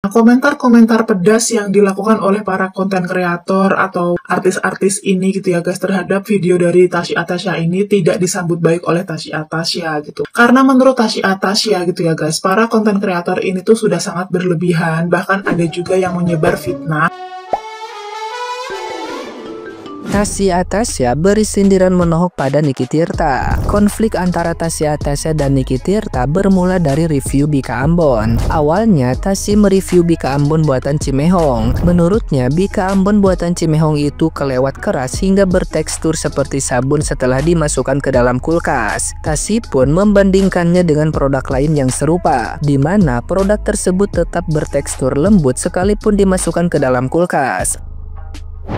Komentar-komentar pedas yang dilakukan oleh para konten kreator atau artis-artis ini gitu ya guys terhadap video dari Tasya Atasya ini tidak disambut baik oleh Tasya Atasya gitu. Karena menurut Tasya Atasya gitu ya guys, para konten kreator ini tuh sudah sangat berlebihan, bahkan ada juga yang menyebar fitnah. Tasya Atasya beri sindiran menohok pada Niki Tirta. Konflik antara Tasya Atasya dan Niki Tirta bermula dari review Bika Ambon. Awalnya Tasya mereview Bika Ambon buatan Cimehong. Menurutnya Bika Ambon buatan Cimehong itu kelewat keras hingga bertekstur seperti sabun setelah dimasukkan ke dalam kulkas. Tasya pun membandingkannya dengan produk lain yang serupa, di mana produk tersebut tetap bertekstur lembut sekalipun dimasukkan ke dalam kulkas.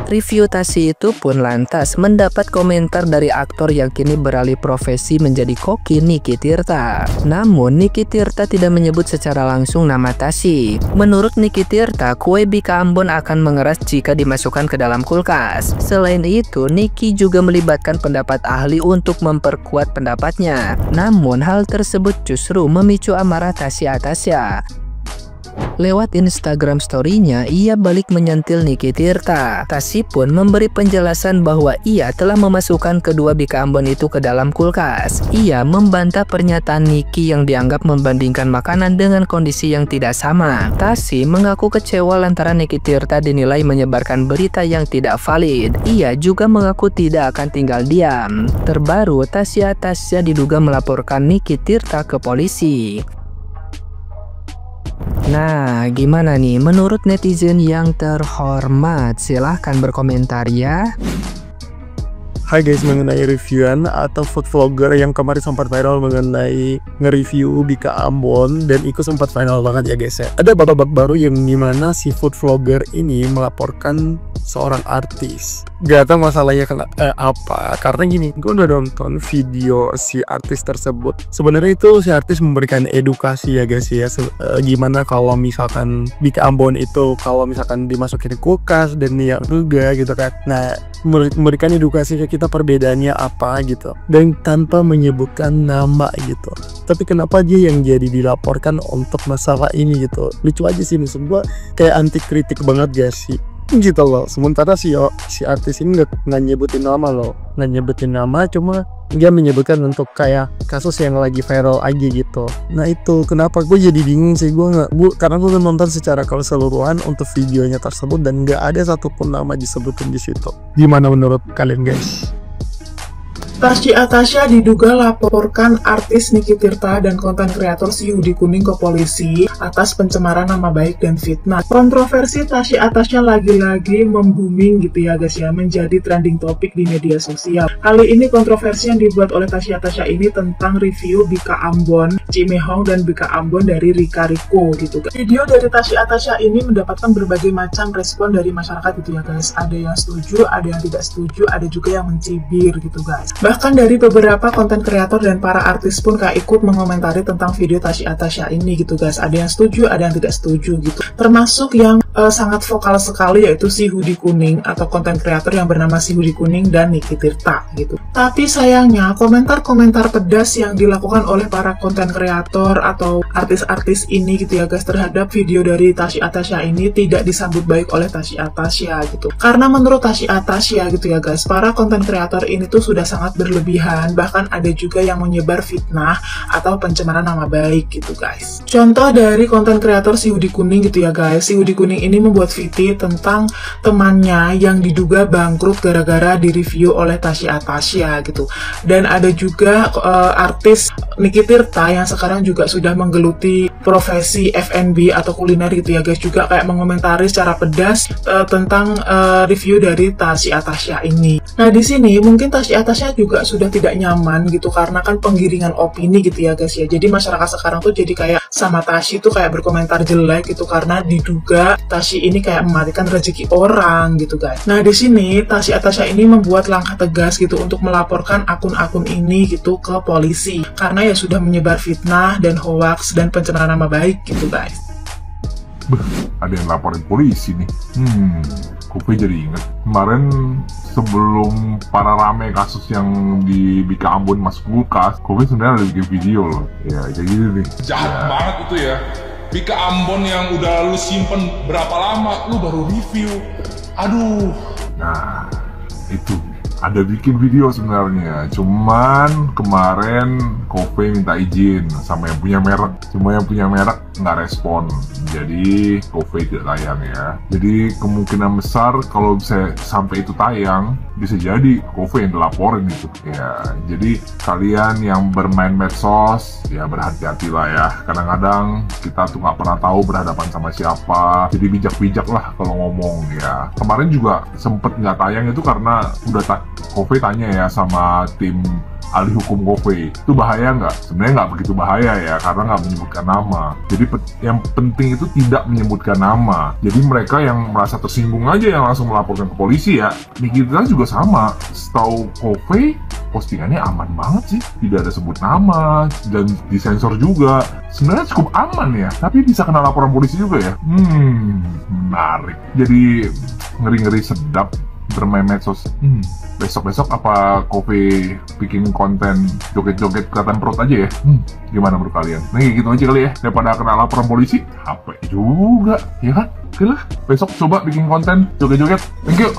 Review Tasya itu pun lantas mendapat komentar dari aktor yang kini beralih profesi menjadi koki Niki Tirta. Namun Niki Tirta tidak menyebut secara langsung nama Tasya. Menurut Niki Tirta, kue Bika Ambon akan mengeras jika dimasukkan ke dalam kulkas. Selain itu, Niki juga melibatkan pendapat ahli untuk memperkuat pendapatnya. Namun hal tersebut justru memicu amarah Tasya Atasya. Lewat Instagram story-nya, ia balik menyentil Niki Tirta. Tasya pun memberi penjelasan bahwa ia telah memasukkan kedua Bika Ambon itu ke dalam kulkas. Ia membantah pernyataan Niki yang dianggap membandingkan makanan dengan kondisi yang tidak sama. Tasya mengaku kecewa lantaran Niki Tirta dinilai menyebarkan berita yang tidak valid. Ia juga mengaku tidak akan tinggal diam. Terbaru, Tasya Atasya diduga melaporkan Niki Tirta ke polisi. Nah, gimana nih menurut netizen yang terhormat? Silahkan berkomentar ya. Hai guys, mengenai reviewan atau food vlogger yang kemarin sempat viral mengenai nge-review Bika Ambon, dan itu sempat viral banget ya guys ya. Ada babak baru yang dimana si food vlogger ini melaporkan seorang artis. Gak tau masalahnya apa, karena gini, gue udah nonton video si artis tersebut. Sebenarnya itu si artis memberikan edukasi ya guys ya, gimana kalau misalkan Bika Ambon itu kalau misalkan dimasukin ke kulkas dan dia juga gitu kan. Nah, memberikan edukasi ke kita perbedaannya apa gitu, dan tanpa menyebutkan nama gitu. Tapi kenapa dia yang jadi dilaporkan untuk masalah ini gitu? Lucu aja sih, maksud gua kayak anti kritik banget guys sih gitu loh. Sementara si artis ini nggak nyebutin nama loh, nggak nyebutin nama, cuma dia menyebutkan untuk kayak kasus yang lagi viral aja gitu. Nah itu kenapa gue jadi bingung sih, karena gue nonton secara keseluruhan untuk videonya tersebut dan nggak ada satupun nama disebutin di situ. Gimana menurut kalian guys? Tasya Atasya diduga laporkan artis Niki Tirta dan konten kreator si Hoodie Kuning ke polisi atas pencemaran nama baik dan fitnah. Kontroversi Tasya Atasya lagi-lagi membooming gitu ya guys ya, menjadi trending topik di media sosial. Kali ini kontroversi yang dibuat oleh Tasya Atasya ini tentang review Bika Ambon, Cimehong, dan Bika Ambon dari Rika Riko gitu kan. Video dari Tasya Atasya ini mendapatkan berbagai macam respon dari masyarakat gitu ya guys. Ada yang setuju, ada yang tidak setuju, ada juga yang mencibir gitu guys. Bahkan dari beberapa konten kreator dan para artis pun kayak ikut mengomentari tentang video Tasya Atasya ini gitu guys. Ada yang setuju, ada yang tidak setuju gitu. Termasuk yang sangat vokal sekali yaitu si Hoodie Kuning atau konten kreator yang bernama si Hoodie Kuning dan Niki Tirta gitu. Tapi sayangnya komentar-komentar pedas yang dilakukan oleh para konten kreator atau artis-artis ini gitu ya guys terhadap video dari Tasya Atasya ini tidak disambut baik oleh Tasya Atasya gitu. Karena menurut Tasya Atasya gitu ya guys, para konten kreator ini tuh sudah sangat berlebihan, bahkan ada juga yang menyebar fitnah atau pencemaran nama baik gitu guys. Contoh dari konten kreator si Hoodie Kuning gitu ya guys. Si Hoodie Kuning ini membuat video tentang temannya yang diduga bangkrut gara-gara direview oleh Tasya Atasya gitu. Dan ada juga artis Niki Tirta yang sekarang juga sudah menggeluti profesi F&B atau kuliner gitu ya guys, juga kayak mengomentari secara pedas tentang review dari Tasya Atasya ini. Nah di sini mungkin Tasya Atasya juga sudah tidak nyaman gitu karena kan penggiringan opini gitu ya guys ya. Jadi masyarakat sekarang tuh jadi kayak sama Tasya tuh kayak berkomentar jelek gitu karena diduga Tasya ini kayak mematikan rezeki orang gitu guys. Nah di sini Tasya Atasya ini membuat langkah tegas gitu untuk melaporkan akun-akun ini gitu ke polisi karena ya sudah menyebar fitnah dan hoax dan pencemaran nama baik gitu guys. Ada yang laporin polisi nih. Kopi jadi inget kemarin sebelum para rame kasus yang di Bika Ambon masuk kulkas, Kopi sebenarnya ada bikin video loh. Ya kayak gitu nih. Jahat banget itu ya. Bika Ambon yang udah lu simpen berapa lama, lu baru review. Aduh. Nah, itu ada bikin video sebenarnya, cuman kemarin Coffee minta izin sama yang punya merek, cuma yang punya merek nggak respon, jadi Coffee tidak tayang ya. Jadi kemungkinan besar kalau bisa sampai itu tayang, bisa jadi Coffee yang dilaporin itu ya. Jadi kalian yang bermain medsos ya berhati-hatilah ya, kadang-kadang kita tuh nggak pernah tahu berhadapan sama siapa, jadi bijak-bijak lah kalau ngomong ya. Kemarin juga sempet nggak tayang itu karena udah Coffee tanya ya sama tim ahli hukum Coffee, itu bahaya nggak? Sebenarnya nggak begitu bahaya ya, karena nggak menyebutkan nama. Jadi yang penting itu tidak menyebutkan nama. Jadi mereka yang merasa tersinggung aja yang langsung melaporkan ke polisi ya. Nikita juga sama. Setahu Coffee, postingannya aman banget sih, tidak ada sebut nama dan disensor juga. Sebenarnya cukup aman ya, tapi bisa kena laporan polisi juga ya. Menarik. Jadi ngeri-ngeri sedap bermain medsos. Besok-besok apa Coffee bikin konten joget-joget kelihatan perut aja ya? Gimana menurut kalian? Nah gitu aja kali ya, daripada kena laporan polisi, capek juga, ya kan? Oke lah, besok coba bikin konten joget-joget. Thank you.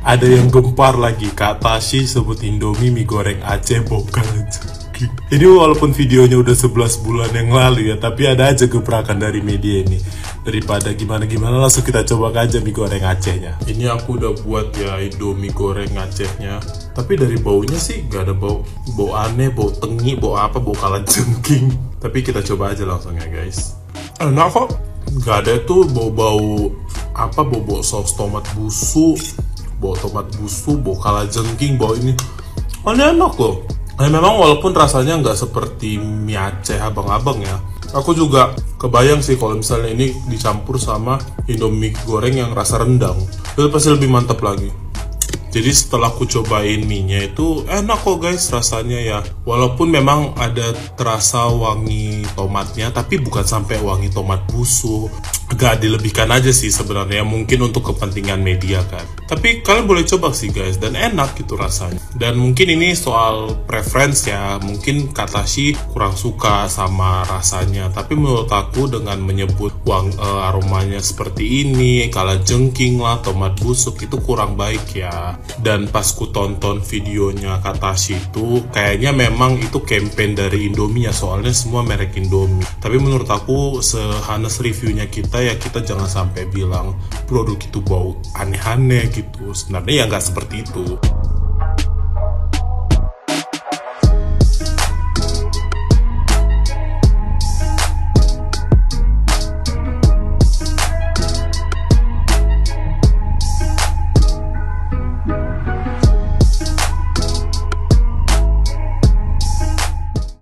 Ada yang gempar lagi, Kak Tashi sebut Indomie mie goreng Aceh bokal jengking. Ini walaupun videonya udah 11 bulan yang lalu ya, tapi ada aja gebrakan dari media ini. Daripada gimana-gimana, langsung kita coba aja mie goreng Acehnya. Ini aku udah buat ya Indomie goreng Acehnya. Tapi dari baunya sih gak ada bau aneh, bau tengi, bau apa, bau kalajengking. Tapi kita coba aja langsung ya guys. Enak kok, gak ada tuh bau-bau apa, bau saus tomat busuk, bau kalajengking, bau ini. Enak kok. Nah, memang walaupun rasanya nggak seperti mie Aceh abang-abang ya, aku juga kebayang sih kalau misalnya ini dicampur sama Indomie goreng yang rasa rendang, itu pasti lebih mantap lagi. Jadi setelah aku cobain mie-nya itu enak kok guys rasanya ya. Walaupun memang ada terasa wangi tomatnya, tapi bukan sampai wangi tomat busuk. Agak dilebihkan aja sih sebenarnya, mungkin untuk kepentingan media kan. Tapi kalian boleh coba sih guys, dan enak gitu rasanya. Dan mungkin ini soal preference ya, mungkin Kak Tashi kurang suka sama rasanya. Tapi menurut aku dengan menyebut aromanya seperti ini, kalajengking lah, tomat busuk, itu kurang baik ya. Dan pas ku tonton videonya Kak Tashi itu, kayaknya memang itu campaign dari Indomie ya, soalnya semua merek Indomie. Tapi menurut aku, sehanes reviewnya kita ya, kita jangan sampai bilang produk itu bau aneh-aneh gitu. Sebenarnya ya nggak seperti itu.